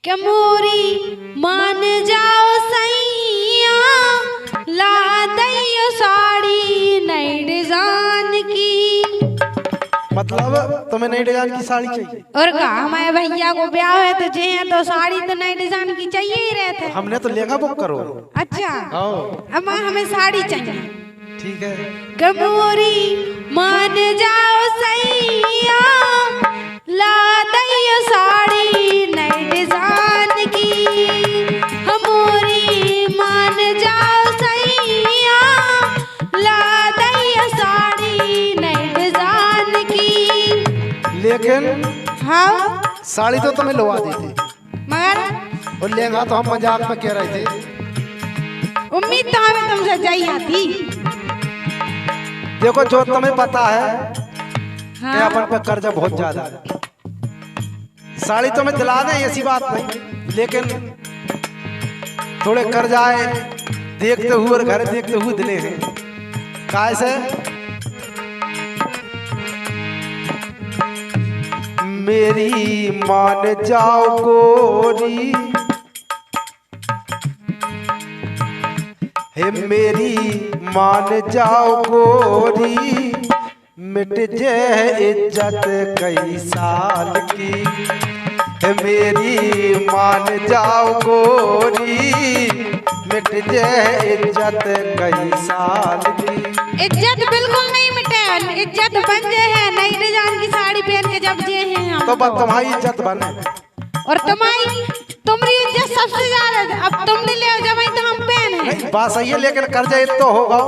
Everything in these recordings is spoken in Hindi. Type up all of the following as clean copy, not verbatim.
के मोरी मान जाओ सैया, ला दैयो साड़ी नई डिजाइन की। मतलब तुम्हें नई डिजाइन की साड़ी चाहिए? और का हमारे भैया को ब्याह है तो जे है तो साड़ी तो नई डिजाइन की चाहिए ही रहते। हमने तो लहंगा बुक करो। अच्छा अम्मा हमें साड़ी चाहिए। ठीक है। कमोरी मान जाओ सैया, ला दैयो साड़ी नई डिजाइन की। हमोरी मान जाओ सैया, ला दैयो साड़ी नई डिजाइन की। लेकिन हाँ साड़ी तो तुम्हें लवा दी थी, मगर और लहंगा तो हम मजाक में कह रहे थे। उम्मीद तो हमें तुमसे चाहिए थी। देखो जो तुम्हें पता है हाँ? कि अपन पे कर्जा बहुत ज्यादा है। साड़ी तो मैं दिला दें ऐसी बात नहीं, लेकिन थोड़े कर्जा आए देखते हुए और घर देखते हुए दिले हैं। कैसे? मेरी मान जाओ गोरी, हे मेरी मान जाओ गोरी, मिट जाए इज्जत कई साल की। हे मेरी मान जाओ गोरी, मिट जाए इज्जत कई साल की। इज्जत बिल्कुल नहीं मिटे, इज्जत बन जे है नई डिजाइन की साड़ी पहन के जब जे हैं हम। तो बस तुम्हारी इज्जत बने और तुम्हारी इज्जत सबसे ज्यादा। अब तुम ले ले जब तो हम पहन है। बात सही है, लेकिन कर्जा इतना तो होगा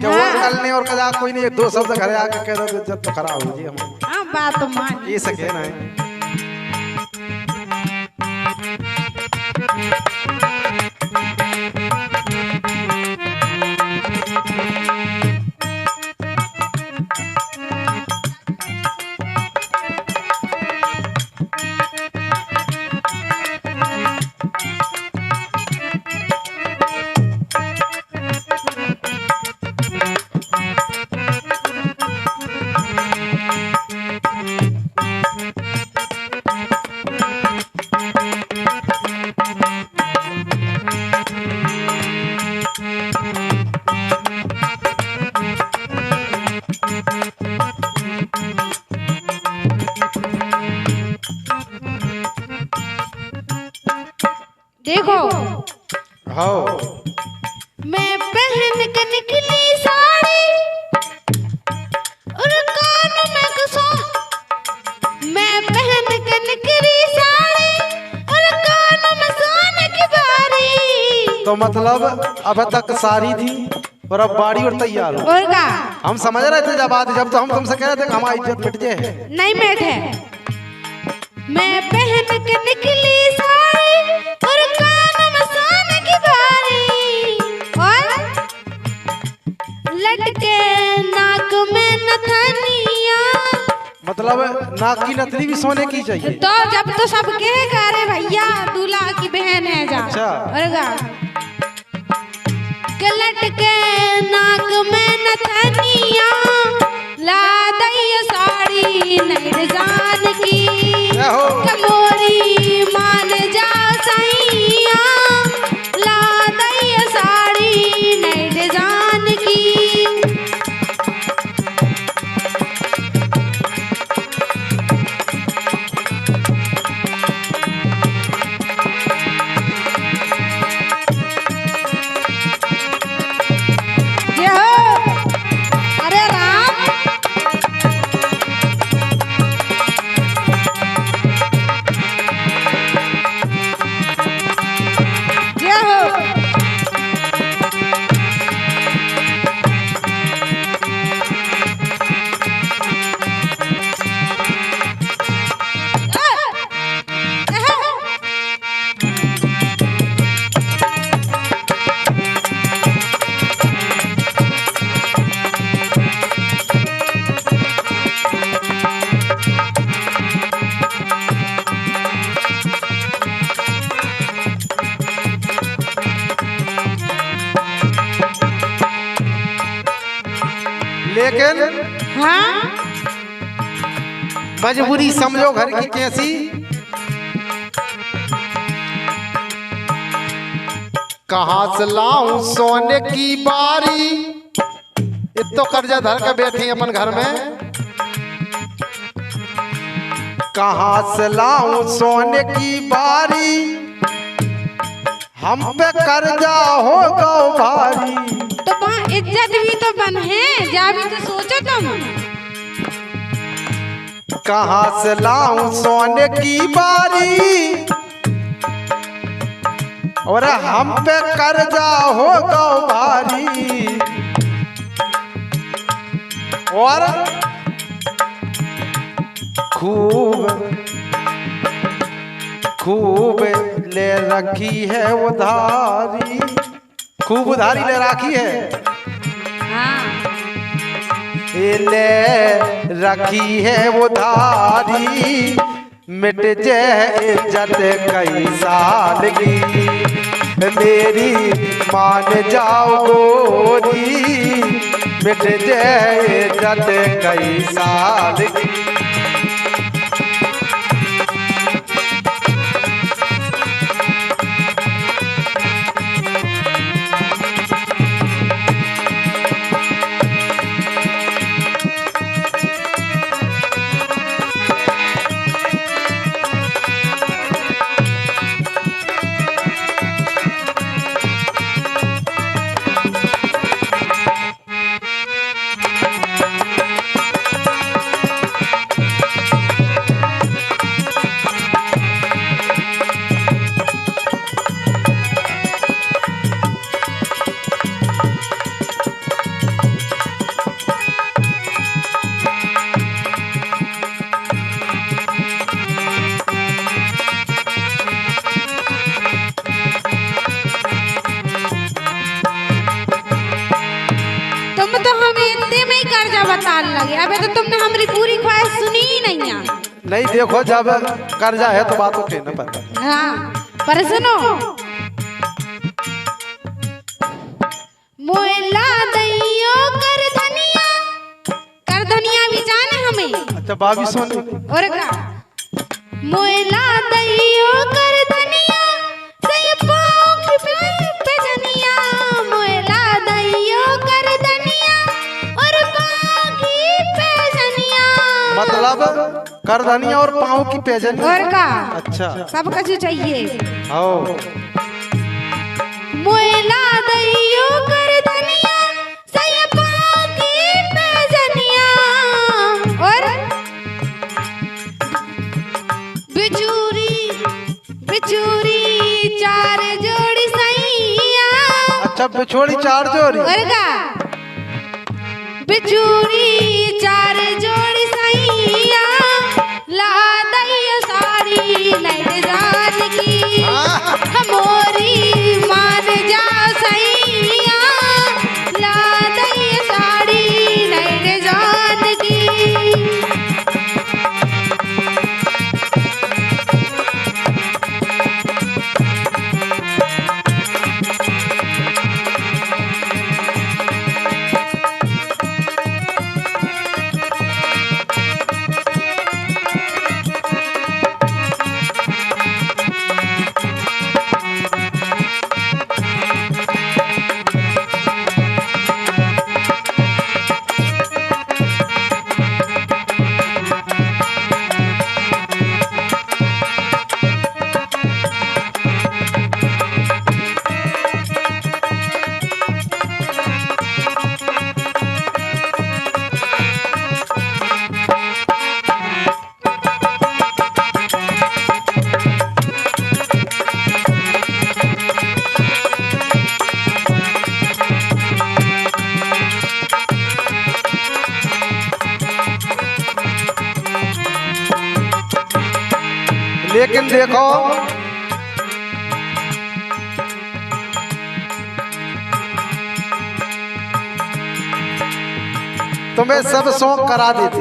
कि वो करने और कदा कोई नहीं दो शब्द घरे आके कह दो इज्जत तो खराब हो जी। हम हाँ बात तो मान ये सके ना है। देखो हाँ मैं पहन के निकली साड़ी और कान में कसो। मैं पहन के निकली साड़ी और कान में सोने की बारी। तो मतलब अब तक सारी थी और अब बाड़ी और तैयार हो। और का हम समझ रहे थे जब तो हम तुमसे कह रहे थे कि हमारी इज्जत मिट जाए। नहीं बैठे। मैं पहन के निकली साड़ी और कान में सोने की बारी, और लटके नाक में नथनिया। मतलब नाक की नथनी भी सोने की चाहिए? तो जब तो सब कहेगा अरे भैया दूल्हा की बहन है जा। अच्छा। लटके नाक में नथनिया, ला दैयो साड़ी नई डिजाइन की। कमोरी मान जा सैया, ला दैयो साड़ी नई डिजाइन की। लेकिन हाँ मजबूरी समझो घर की कैसी। कहाँ से लाऊं सोने की बारी। इतो कर्जा धर के बैठी अपन घर में। कहाँ से लाऊं सोने की बारी, हम पे कर्जा हो गो भारी। तो वहाँ इज्जत भी तो बन है, जा भी तो सोचो तुम। कहाँ से लाऊं सोने की बारी, और हम पे कर्जा हो गो भारी। और खूब ले रखी है उधारी, खूब उधारी ले रखी है। हाँ। ले रखी है उधारी, मिट जाए इज्जत कई साल की। मेरी मान जाओ गोरी, मिट जाए इज्जत कई साल की। लगे। अबे तो तुमने हमारी पूरी ख्वाहिश सुनी ही नहीं है। नहीं देखो, जब कर्जा है तो बातों के न पता। हाँ पर सुनो, मोला दैयो कर धनिया भी जाने हमें। अच्छा भाभी सोनी। और क्या मोला दैयो कर धनिया सही पाँव पे जनिया, मोला दैयो कर धनिया और पाँव की पे जनिया। मतलब करधनिया और पाँव की पेजन। और का अच्छा सब कुछ चाहिए। आओ मोला दैयो कर धनिया सही पाँव की पे जनिया और बिचूरी चार जोड़ी सैया। अच्छा बिछोड़ी चार जोड़ी। और का बिचूरी चार जोड़ी सैया, ला दैयो साड़ी नहीं जान की, हमोरी मान जा सैया, ला दैयो साड़ी नहीं जान की। लेकिन देखो तुम्हें सब शौक करा देते।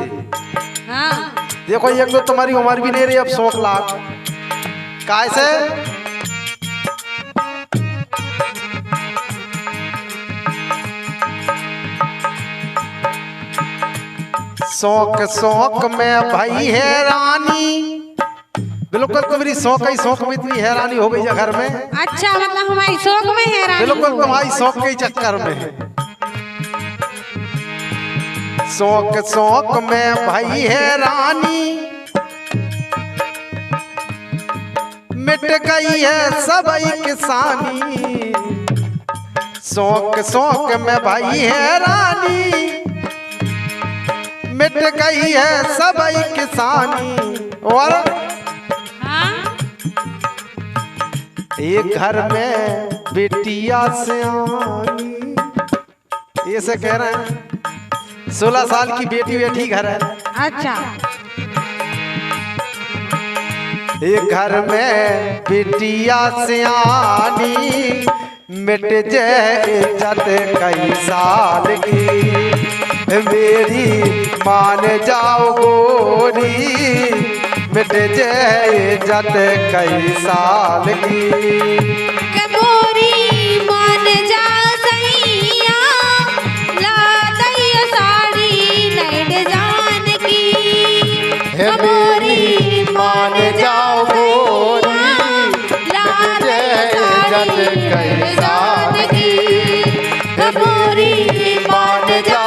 हाँ देखो एक तो तुम्हारी उम्र भी नहीं रही, अब शौक लाख कैसे। शौक शौक में भाई है रानी, बिल्कुल तुम्हारी शौक ही शौक में इतनी हैरानी हो गई है घर में। अच्छा मतलब हमारी शौक में हैरानी बिल्कुल हो तुम्हारी शौक के ही चक्कर में। शौक शौक में भाई हैरानी मिट गई है सब किसानी। शौक शौक में भाई हैरानी मिट गई है सब किसानी। और हाँ? एक घर में बेटिया सियानी, ये से कह रहे हैं 16 साल की बेटी बैठी घर है। अच्छा एक घर में बेटिया सियानी मिट जाए इज्जत कई साल की। मेरी मान जाओ गोरी मिट जाए इज्जत कई साल की। कबोरी मान जा सैया ला दैया साड़ी नई डिजाइन की। कबोरी मान जाओ गोरी ला इज्जत कई साल की। कबोरी मान जा